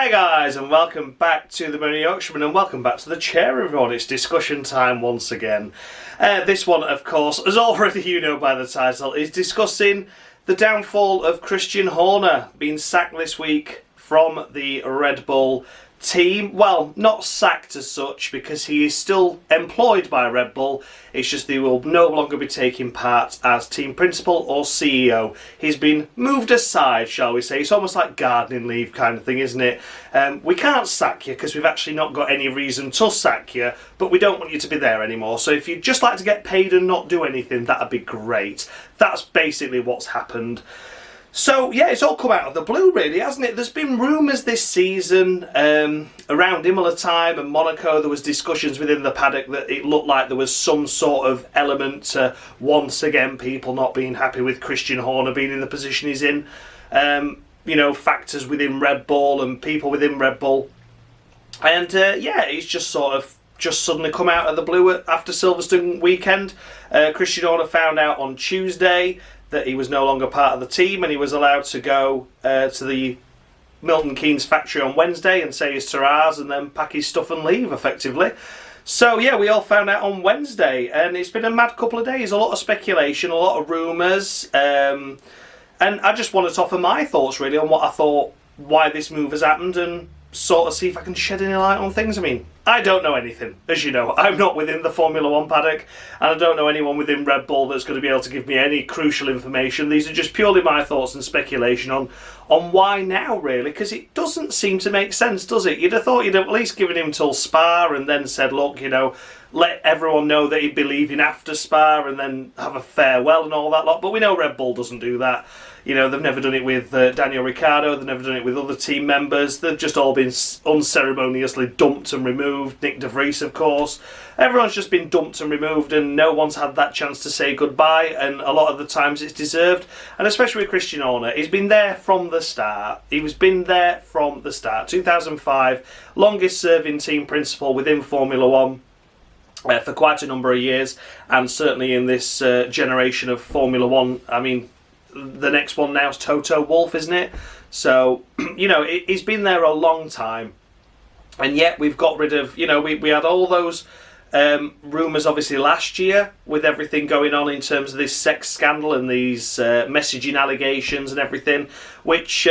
Hey guys, and welcome back to the Merry Yorkshireman, and welcome back to the chair, everyone. It's discussion time once again. This one, of course, as already you know by the title, is discussing the downfall of Christian Horner being sacked this week from the Red Bull team. Well, not sacked as such, because he is still employed by Red Bull. It's just he will no longer be taking part as team principal or CEO. He's been moved aside, shall we say. It's almost like gardening leave kind of thing, isn't it? We can't sack you because we've actually not got any reason to sack you, but we don't want you to be there anymore. So if you'd just like to get paid and not do anything, that'd be great. That's basically what's happened. So, yeah, it's all come out of the blue, really, hasn't it? There's been rumours this season around Imola time and Monaco. There was discussions within the paddock that it looked like there was some sort of element to, once again, people not being happy with Christian Horner being in the position he's in. You know, factors within Red Bull and people within Red Bull. And, yeah, it's just sort of suddenly come out of the blue after Silverstone weekend. Christian Horner found out on Tuesday that he was no longer part of the team, and he was allowed to go to the Milton Keynes factory on Wednesday and say his hurrahs and then pack his stuff and leave, effectively. So, yeah, we all found out on Wednesday, and it's been a mad couple of days. A lot of speculation, a lot of rumours, and I just wanted to offer my thoughts, really, on what I thought, why this move has happened, and sort of see if I can shed any light on things. I mean, I don't know anything, as you know. I'm not within the Formula One paddock, and I don't know anyone within Red Bull that's going to be able to give me any crucial information. These are just purely my thoughts and speculation on why now, really, because it doesn't seem to make sense, does it? You'd have thought you'd have at least given him till Spa and then said, look, you know, let everyone know that he'd be leaving after Spa and then have a farewell and all that lot. But we know Red Bull doesn't do that. You know, they've never done it with Daniel Ricciardo, they've never done it with other team members. They've just all been unceremoniously dumped and removed. Nick de Vries, of course. Everyone's just been dumped and removed, and no one's had that chance to say goodbye, and a lot of the times it's deserved. And especially with Christian Horner, he's been there from the start. He's been there from the start. 2005, longest serving team principal within Formula One. For quite a number of years, and certainly in this generation of Formula One. I mean, the next one now is Toto Wolff, isn't it? So, you know, he's been there a long time, and yet we've got rid of, you know, we had all those rumours obviously last year with everything going on in terms of this sex scandal and these messaging allegations and everything, which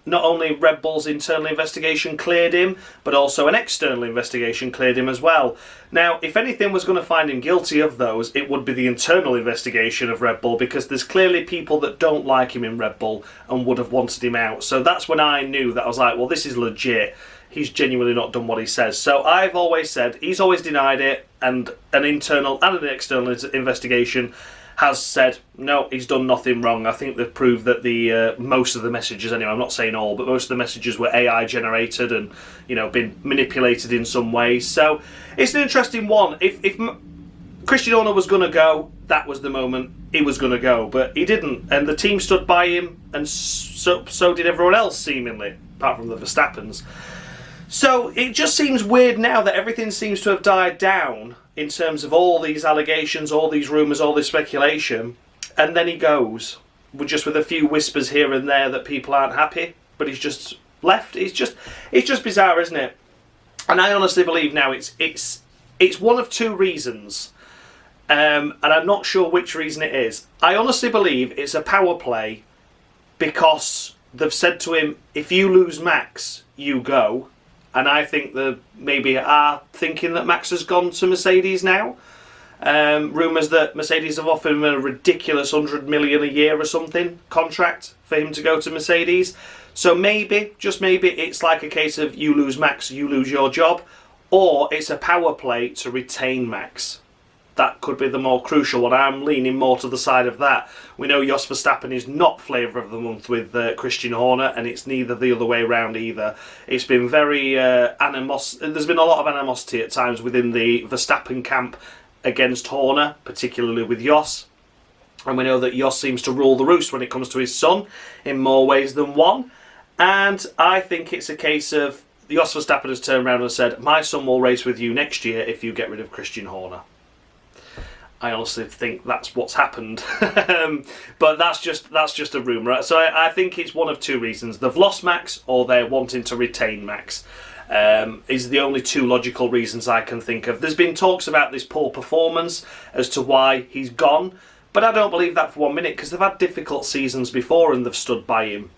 not only Red Bull's internal investigation cleared him, but also an external investigation cleared him as well. Now, if anything was going to find him guilty of those, it would be the internal investigation of Red Bull, because there's clearly people that don't like him in Red Bull and would have wanted him out. So that's when I knew that I was like, well, this is legit. He's genuinely not done what he says. So I've always said, he's always denied it, and an internal and an external investigation has said, no, he's done nothing wrong. I think they've proved that the most of the messages, anyway, I'm not saying all, but most of the messages were AI generated and, you know, been manipulated in some way. So it's an interesting one. If Christian Horner was going to go, that was the moment he was going to go, but he didn't, and the team stood by him, and so did everyone else, seemingly, apart from the Verstappens. So it just seems weird now that everything seems to have died down in terms of all these allegations, all these rumours, all this speculation, and then he goes, with a few whispers here and there that people aren't happy, but he's just left. It's just bizarre, isn't it? And I honestly believe now it's one of two reasons, and I'm not sure which reason it is. I honestly believe it's a power play, because they've said to him, if you lose Max, you go. And I think that maybe are thinking that Max has gone to Mercedes now. Rumours that Mercedes have offered him a ridiculous $100 million a year or something contract for him to go to Mercedes. So maybe, just maybe, it's like a case of you lose Max, you lose your job. Or it's a power play to retain Max. That could be the more crucial one. I'm leaning more to the side of that. We know Jos Verstappen is not flavour of the month with Christian Horner, and it's neither the other way around either. It's been very there's been a lot of animosity at times within the Verstappen camp against Horner, particularly with Jos. And we know that Jos seems to rule the roost when it comes to his son in more ways than one. And I think it's a case of Jos Verstappen has turned around and said, my son will race with you next year if you get rid of Christian Horner. I honestly think that's what's happened. But that's just a rumour. So I think it's one of two reasons. They've lost Max, or they're wanting to retain Max. Is the only two logical reasons I can think of. There's been talks about this poor performance as to why he's gone, but I don't believe that for 1 minute, because they've had difficult seasons before and they've stood by him.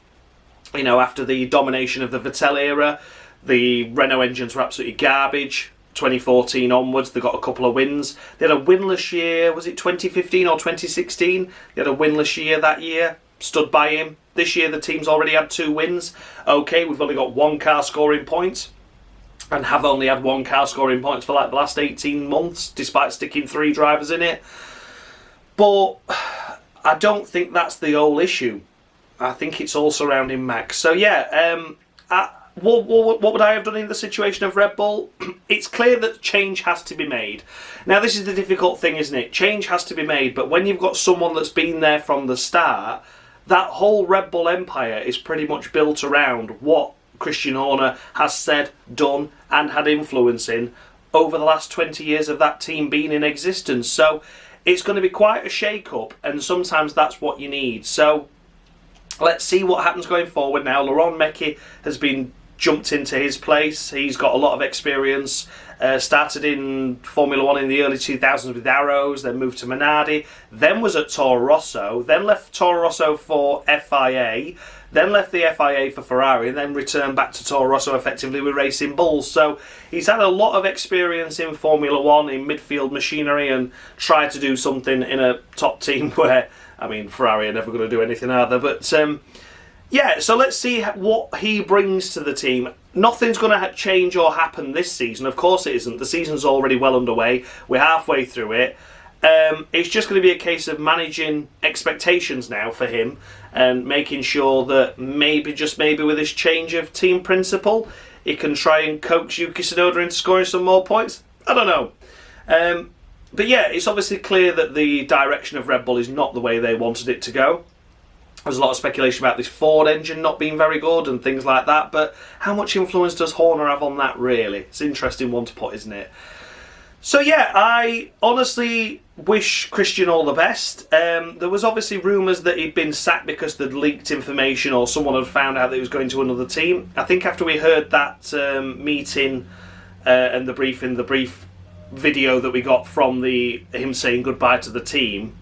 You know, after the domination of the Vettel era, the Renault engines were absolutely garbage. 2014 onwards, they got a couple of wins. They had a winless year, was it 2015 or 2016? They had a winless year that year, stood by him. This year the team's already had 2 wins. Okay, we've only got 1 car scoring points, and have only had 1 car scoring points for like the last 18 months, despite sticking 3 drivers in it. But I don't think that's the whole issue. I think it's all surrounding Max. So yeah, what would I have done in the situation of Red Bull? It's clear that change has to be made. Now this is the difficult thing, isn't it? Change has to be made, but when you've got someone that's been there from the start, that whole Red Bull empire is pretty much built around what Christian Horner has said, done and had influence in over the last 20 years of that team being in existence. So it's going to be quite a shake-up, and sometimes that's what you need. So let's see what happens going forward now. Laurent Mekies has been jumped into his place. He's got a lot of experience. Started in Formula 1 in the early 2000s with Arrows, then moved to Minardi, then was at Toro Rosso, then left Toro Rosso for FIA, then left the FIA for Ferrari, and then returned back to Toro Rosso effectively with Racing Bulls. So he's had a lot of experience in Formula 1, in midfield machinery, and tried to do something in a top team where, I mean, Ferrari are never going to do anything either. But yeah, so let's see what he brings to the team. Nothing's going to change or happen this season. Of course it isn't. The season's already well underway. We're halfway through it. It's just going to be a case of managing expectations now for him and making sure that maybe, just maybe with this change of team principle, he can try and coax Yuki Tsunoda into scoring some more points. I don't know. But yeah, it's obviously clear that the direction of Red Bull is not the way they wanted it to go. There's a lot of speculation about this Ford engine not being very good and things like that, but how much influence does Horner have on that, really? It's an interesting one to put, isn't it? So yeah, I honestly wish Christian all the best. There was obviously rumours that he'd been sacked because they'd leaked information or someone had found out that he was going to another team. I think after we heard that meeting and the brief video that we got from him saying goodbye to the team,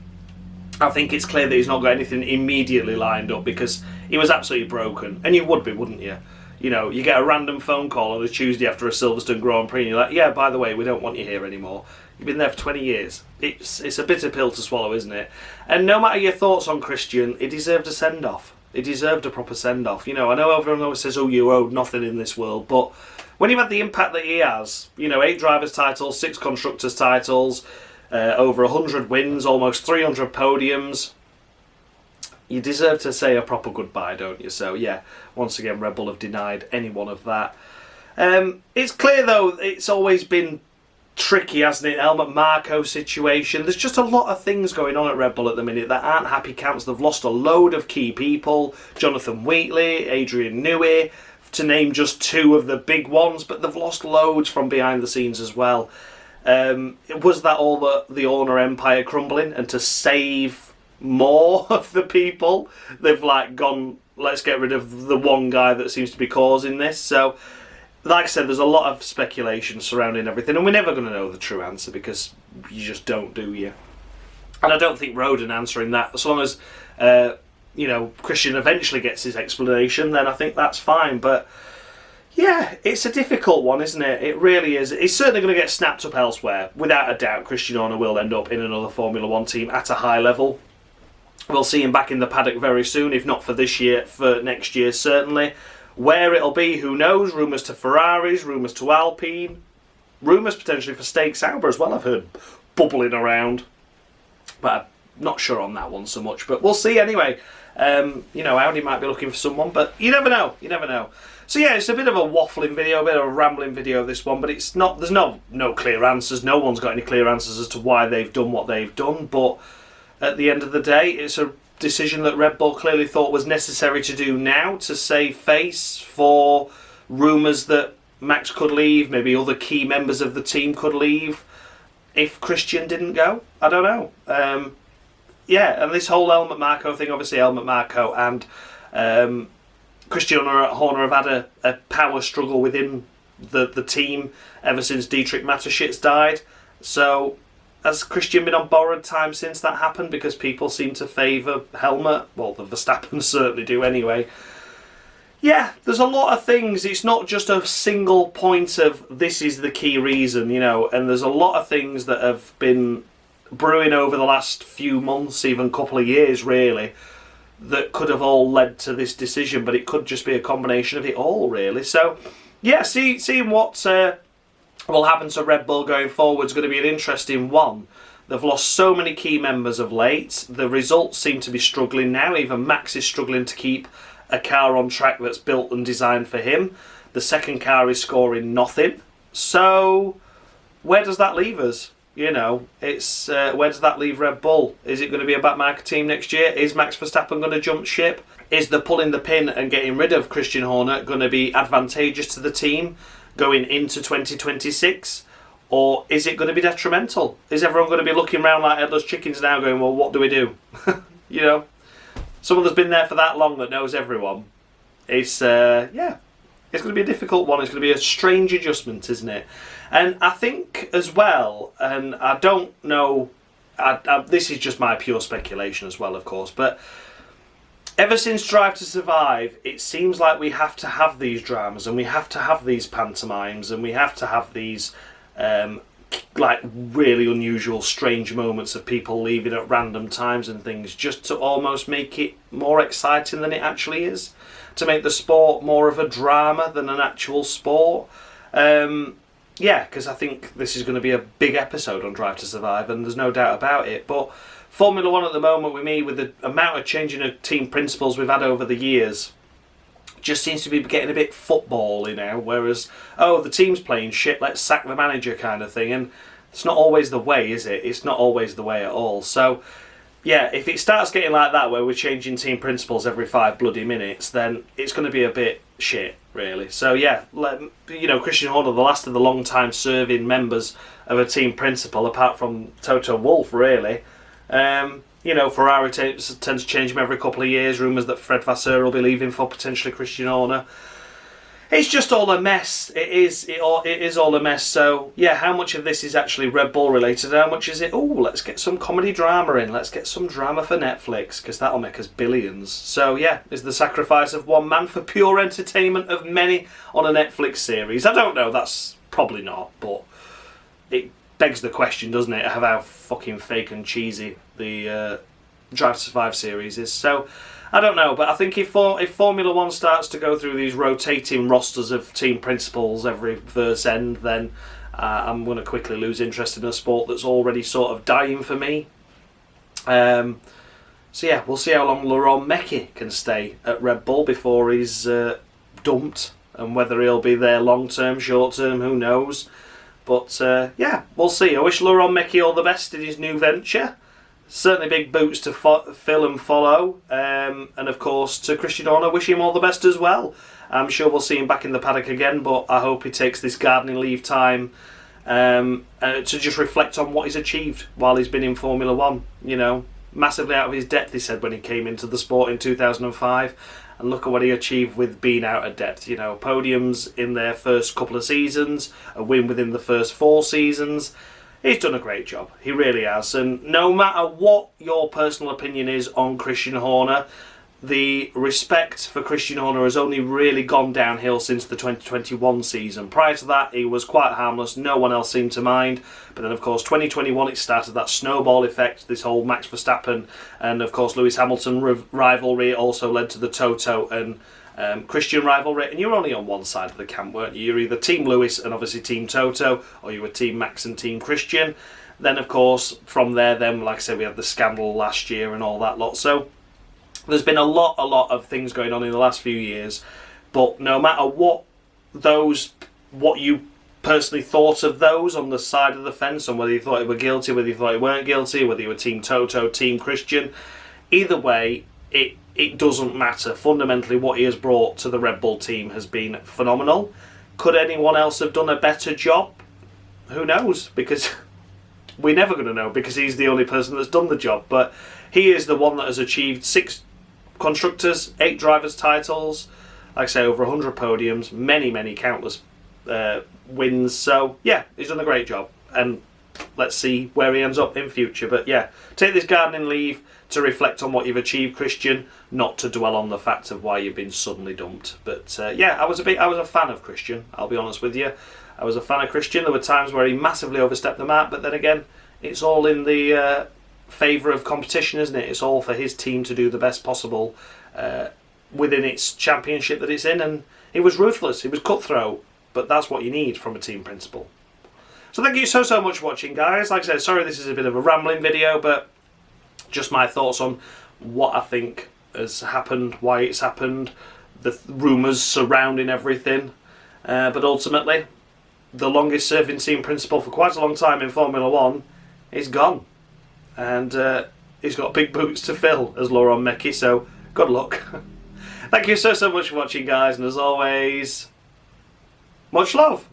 I think it's clear that he's not got anything immediately lined up, because he was absolutely broken. And you would be, wouldn't you? You know, you get a random phone call on a Tuesday after a Silverstone Grand Prix and you're like, yeah, by the way, we don't want you here anymore. You've been there for 20 years. It's a bitter pill to swallow, isn't it? And no matter your thoughts on Christian, he deserved a send-off. He deserved a proper send-off. You know, I know everyone always says, oh, you owed nothing in this world, but when you've had the impact that he has, you know, 8 drivers' titles, 6 constructors' titles, over 100 wins, almost 300 podiums, you deserve to say a proper goodbye, don't you? So yeah, once again, Red Bull have denied anyone of that. It's clear though, it's always been tricky, hasn't it? Helmut Marko situation. There's just a lot of things going on at Red Bull at the minute that aren't happy camps. They've lost a load of key people. Jonathan Wheatley, Adrian Newey, to name just 2 of the big ones, but they've lost loads from behind the scenes as well. Was that all the Horner empire crumbling, and to save more of the people, they've like gone, let's get rid of the one guy that seems to be causing this? So like I said, there's a lot of speculation surrounding everything, and we're never going to know the true answer, because you just don't, do you? And I don't think Roden answering that, as long as you know, Christian eventually gets his explanation, then I think that's fine. But yeah, it's a difficult one, isn't it? It really is. It's certainly going to get snapped up elsewhere. Without a doubt, Christian Horner will end up in another Formula 1 team at a high level. We'll see him back in the paddock very soon, if not for this year, for next year certainly. Where it'll be, who knows? Rumours to Ferraris, rumours to Alpine, rumours potentially for Stake Sauber as well, I've heard bubbling around. But I'm not sure on that one so much, but we'll see anyway. You know, Audi might be looking for someone, but you never know. You never know. So yeah, it's a bit of a waffling video, a bit of a rambling video, this one, but it's not. There's no clear answers. No one's got any clear answers as to why they've done what they've done. But at the end of the day, it's a decision that Red Bull clearly thought was necessary to do now to save face for rumours that Max could leave, maybe other key members of the team could leave. if Christian didn't go. I don't know. Yeah, and this whole Helmut Marko thing, obviously Helmut Marko and Christian Horner have had a power struggle within the team ever since Dietrich Mateschitz died. So has Christian been on borrowed time since that happened? Because people seem to favour Helmut. Well, the Verstappen certainly do anyway. Yeah, there's a lot of things. It's not just a single point of this is the key reason, you know, and there's a lot of things that have been brewing over the last few months, even couple of years really, that could have all led to this decision, but it could just be a combination of it all really. So yeah, seeing what will happen to Red Bull going forward is going to be an interesting one. They've lost so many key members of late. The results seem to be struggling now. Even Max is struggling to keep a car on track that's built and designed for him. The second car is scoring nothing. So where does that leave us? You know, it's where does that leave Red Bull? Is it going to be a backmarker team next year? Is Max Verstappen going to jump ship? Is the pulling the pin and getting rid of Christian Horner going to be advantageous to the team going into 2026? Or is it going to be detrimental? Is everyone going to be looking around like headless chickens now going, well, what do we do? You know, someone that's been there for that long that knows everyone. It's, yeah, it's going to be a difficult one. It's going to be a strange adjustment, isn't it? And I think as well, and I don't know, this is just my pure speculation as well, of course, but ever since Drive to Survive, it seems like we have to have these dramas and we have to have these pantomimes and we have to have these like really unusual, strange moments of people leaving at random times and things, just to almost make it more exciting than it actually is, to make the sport more of a drama than an actual sport. Yeah, because I think this is going to be a big episode on Drive to Survive, and there's no doubt about it. But Formula One at the moment, with me, with the amount of changing of team principles we've had over the years, just seems to be getting a bit football-y now. Whereas, oh, the team's playing shit, let's sack the manager kind of thing. And it's not always the way, is it? It's not always the way at all. So, yeah, if it starts getting like that, where we're changing team principles every 5 bloody minutes, then it's going to be a bit shit, really. So, yeah, you know, Christian Horner, the last of the long-time serving members of a team principal, apart from Toto Wolff, really. You know, Ferrari tends to change them every couple of years. Rumours that Fred Vasseur will be leaving for potentially Christian Horner. It's just all a mess. It is all a mess. So, yeah, how much of this is actually Red Bull related? How much is it, oh, let's get some comedy drama in. Let's get some drama for Netflix, because that'll make us billions. So, yeah, is the sacrifice of one man for pure entertainment of many on a Netflix series? I don't know. That's probably not, but it begs the question, doesn't it, of how fucking fake and cheesy the Drive to Survive series is. So, I don't know, but I think if Formula One starts to go through these rotating rosters of team principals every verse end, then I'm going to quickly lose interest in a sport that's already sort of dying for me. So yeah, we'll see how long Laurent Mekies can stay at Red Bull before he's dumped, and whether he'll be there long term, short term, who knows. But yeah, we'll see. I wish Laurent Mekies all the best in his new venture. Certainly big boots to fill and follow. And of course, to Christian Horner, wish him all the best as well. I'm sure we'll see him back in the paddock again, but I hope he takes this gardening leave time to just reflect on what he's achieved while he's been in Formula One. You know, massively out of his depth, he said, when he came into the sport in 2005. And look at what he achieved with being out of depth. You know, podiums in their first couple of seasons, a win within the first 4 seasons. He's done a great job. He really has. And no matter what your personal opinion is on Christian Horner, the respect for Christian Horner has only really gone downhill since the 2021 season. Prior to that, he was quite harmless. No one else seemed to mind. But then, of course, 2021, it started that snowball effect, this whole Max Verstappen and, of course, Lewis Hamilton rivalry. It also led to the Toto and Christian rivalry. And you were only on one side of the camp, weren't you? You were either Team Lewis and obviously Team Toto, or you were Team Max and Team Christian. Then, of course, from there, then, like I said, we had the scandal last year and all that lot. So there's been a lot of things going on in the last few years, but no matter what you personally thought of those on the side of the fence, on whether you thought they were guilty, whether you thought they weren't guilty, whether you were Team Toto, Team Christian, either way, it doesn't matter. Fundamentally, what he has brought to the Red Bull team has been phenomenal. Could anyone else have done a better job? Who knows? Because we're never going to know because he's the only person that's done the job. But he is the one that has achieved 6 constructors, 8 drivers' titles, like I say, over 100 podiums, many countless wins. So yeah, he's done a great job, and let's see where he ends up in future. But yeah, take this gardening leave to reflect on what you've achieved, Christian, not to dwell on the fact of why you've been suddenly dumped. But yeah, I was a fan of Christian, I'll be honest with you. I was a fan of Christian. There were times where he massively overstepped the mark, but then again, it's all in the favour of competition, isn't it? It's all for his team to do the best possible within its championship that it's in, and he was ruthless, he was cutthroat, but that's what you need from a team principal. So thank you so much for watching, guys. Like I said, sorry this is a bit of a rambling video, but just my thoughts on what I think has happened, why it's happened, the rumours surrounding everything, but ultimately the longest serving team principal for quite a long time in Formula 1 is gone, and he's got big boots to fill as Laurent Mekies, so good luck. Thank you so much for watching, guys, and as always, much love.